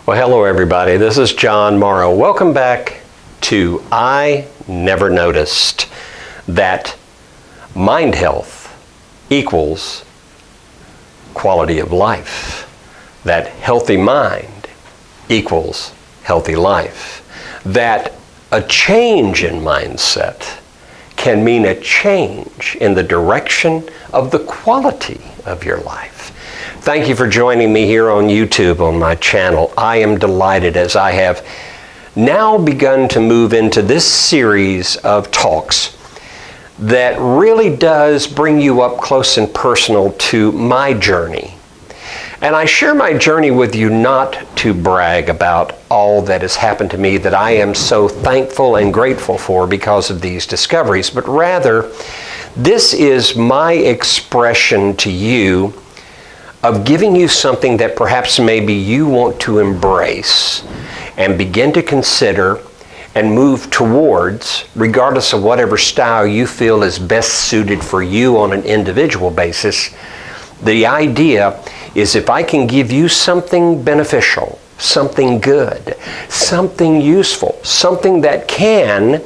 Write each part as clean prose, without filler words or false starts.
Well, hello everybody. This is John Morrow. Welcome back to I Never Noticed That Mind Health Equals Quality of Life. That healthy mind equals healthy life. That a change in mindset can mean a change in the direction of the quality of your life. Thank you for joining me here on YouTube on my channel. I am delighted as I have now begun to move into this series of talks that really does bring you up close and personal to my journey. And I share my journey with you not to brag about all that has happened to me that I am so thankful and grateful for because of these discoveries, but rather this is my expression to you of giving you something that perhaps maybe you want to embrace and begin to consider and move towards, regardless of whatever style you feel is best suited for you on an individual basis. The idea is if I can give you something beneficial, something good, something useful, something that can,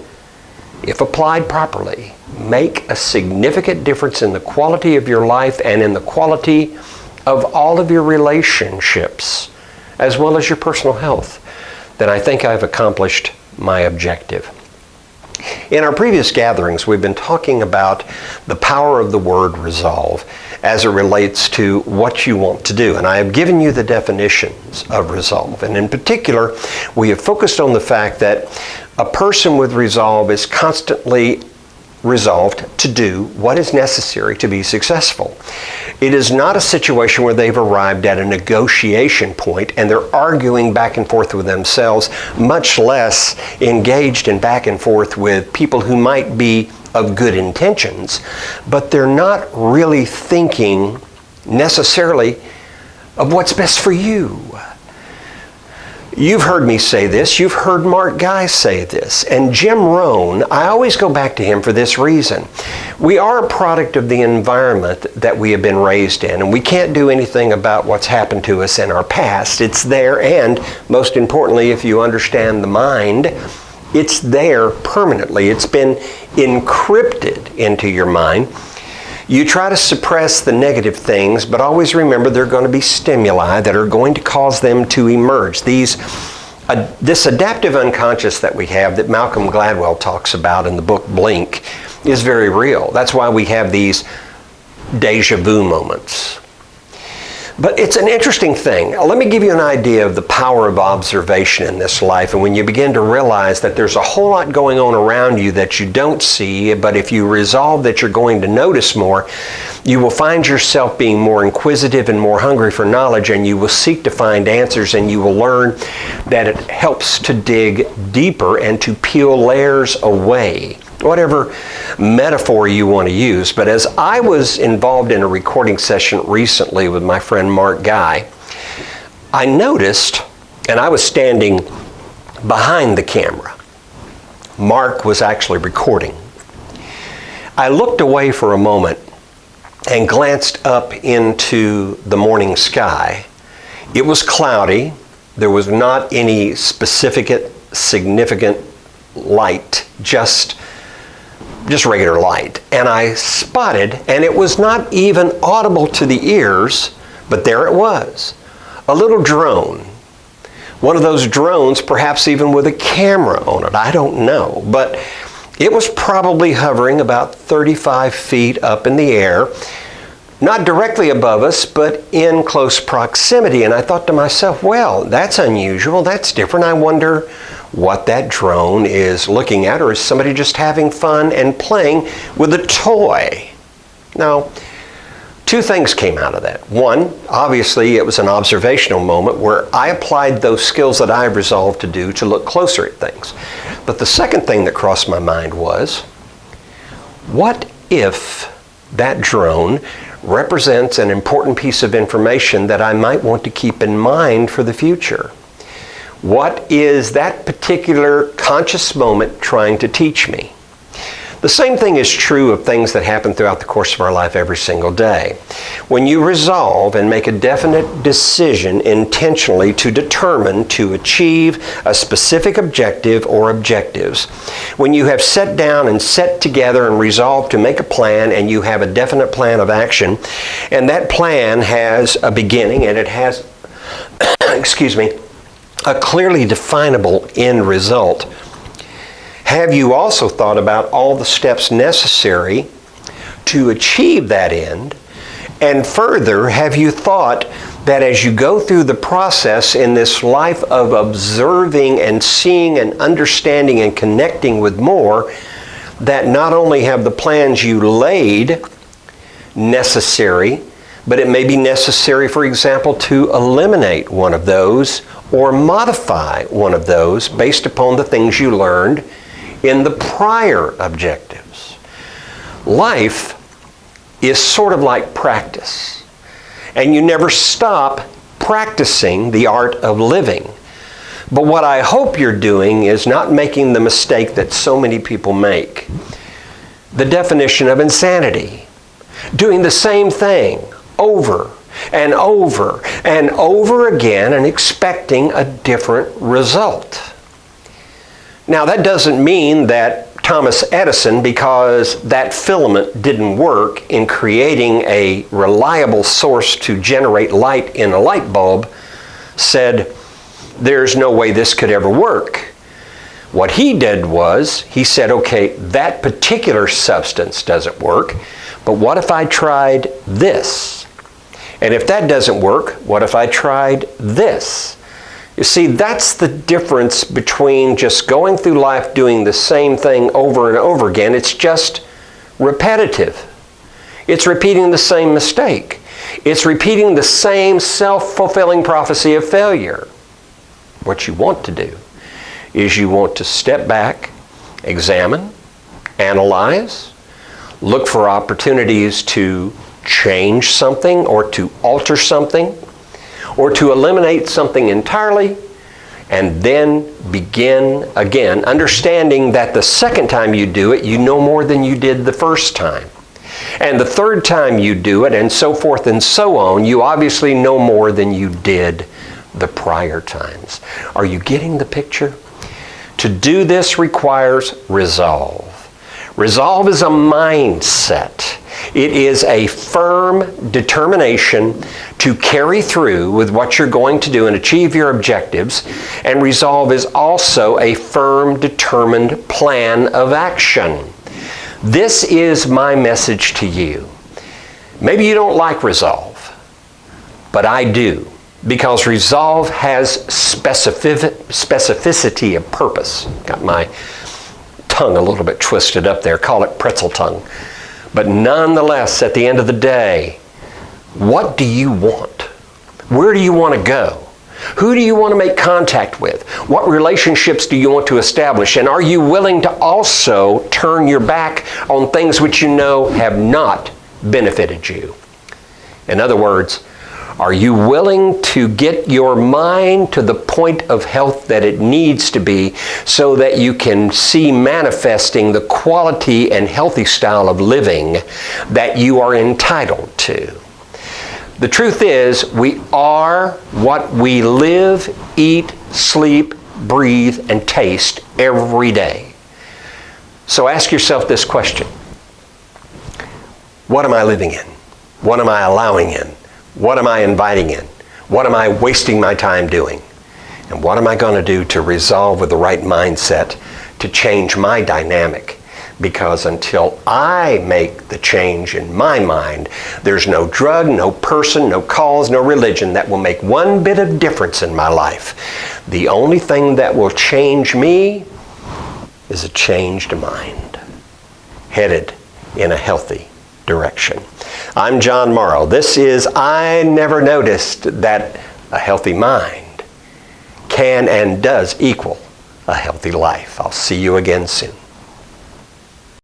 if applied properly, make a significant difference in the quality of your life and in the quality of all of your relationships, as well as your personal health, then I think I've accomplished my objective. In our previous gatherings, we've been talking about the power of the word resolve as it relates to what you want to do. And I have given you the definitions of resolve. And in particular, we have focused on the fact that a person with resolve is constantly resolved to do what is necessary to be successful. It is not a situation where they've arrived at a negotiation point and they're arguing back and forth with themselves, much less engaged in back and forth with people who might be of good intentions, but they're not really thinking necessarily of what's best for you. You've heard me say this, you've heard Mark Guy say this, and Jim Rohn, I always go back to him for this reason. We are a product of the environment that we have been raised in, and we can't do anything about what's happened to us in our past. It's there, and most importantly, if you understand the mind, it's there permanently. It's been encrypted into your mind. You try to suppress the negative things, but always remember there are going to be stimuli that are going to cause them to emerge. This adaptive unconscious that we have that Malcolm Gladwell talks about in the book Blink is very real. That's why we have these deja vu moments. But it's an interesting thing. Let me give you an idea of the power of observation in this life. And when you begin to realize that there's a whole lot going on around you that you don't see, but if you resolve that you're going to notice more, you will find yourself being more inquisitive and more hungry for knowledge, and you will seek to find answers, and you will learn that it helps to dig deeper and to peel layers away. Whatever metaphor you want to use. But as I was involved in a recording session recently with my friend Mark Guy, I noticed, and I was standing behind the camera. Mark was actually recording. I looked away for a moment and glanced up into the morning sky. It was cloudy. There was not any significant light, just regular light. And I spotted, and it was not even audible to the ears, but there it was, a little drone. One of those drones, perhaps even with a camera on it, I don't know. But it was probably hovering about 35 feet up in the air, not directly above us, but in close proximity. And I thought to myself, well, that's unusual, that's different. I wonder what that drone is looking at, or is somebody just having fun and playing with a toy? Now, two things came out of that. One, obviously it was an observational moment where I applied those skills that I resolved to do to look closer at things. But the second thing that crossed my mind was, what if that drone represents an important piece of information that I might want to keep in mind for the future? What is that particular conscious moment trying to teach me? The same thing is true of things that happen throughout the course of our life every single day. When you resolve and make a definite decision intentionally to determine to achieve a specific objective or objectives, when you have sat down and set together and resolved to make a plan, and you have a definite plan of action, and that plan has a beginning and it has, a clearly definable end result, have you also thought about all the steps necessary to achieve that end? And further, have you thought that as you go through the process in this life of observing and seeing and understanding and connecting with more, that not only have the plans you laid necessary, but it may be necessary, for example, to eliminate one of those or modify one of those based upon the things you learned in the prior objectives. Life is sort of like practice, and you never stop practicing the art of living. But what I hope you're doing is not making the mistake that so many people make. The definition of insanity. Doing the same thing over and over and over again and expecting a different result. Now, that doesn't mean that Thomas Edison, because that filament didn't work in creating a reliable source to generate light in a light bulb, said, there's no way this could ever work. What he did was, he said, okay, that particular substance doesn't work, but what if I tried this? And if that doesn't work, what if I tried this? You see, that's the difference between just going through life doing the same thing over and over again. It's just repetitive. It's repeating the same mistake. It's repeating the same self-fulfilling prophecy of failure. What you want to do is you want to step back, examine, analyze, look for opportunities to change something or to alter something, or to eliminate something entirely, and then begin again, understanding that the second time you do it, you know more than you did the first time. And the third time you do it, and so forth and so on, you obviously know more than you did the prior times. Are you getting the picture? To do this requires resolve. Resolve is a mindset. It is a firm determination to carry through with what you're going to do and achieve your objectives. And resolve is also a firm, determined plan of action. This is my message to you. Maybe you don't like resolve, but I do, because resolve has specificity of purpose. Got my tongue a little bit twisted up there, call it pretzel tongue. But nonetheless, at the end of the day, what do you want? Where do you want to go? Who do you want to make contact with? What relationships do you want to establish? And are you willing to also turn your back on things which you know have not benefited you? In other words, are you willing to get your mind to the point of health that it needs to be so that you can see manifesting the quality and healthy style of living that you are entitled to? The truth is, we are what we live, eat, sleep, breathe, and taste every day. So ask yourself this question. What am I living in? What am I allowing in? What am I inviting in? What am I wasting my time doing? And what am I going to do to resolve with the right mindset to change my dynamic? Because until I make the change in my mind, there's no drug, no person, no cause, no religion that will make one bit of difference in my life. The only thing that will change me is a changed mind, headed in a healthy direction. I'm John Morrow. This is I Never Noticed That a Healthy Mind can and does equal a healthy life. I'll see you again soon.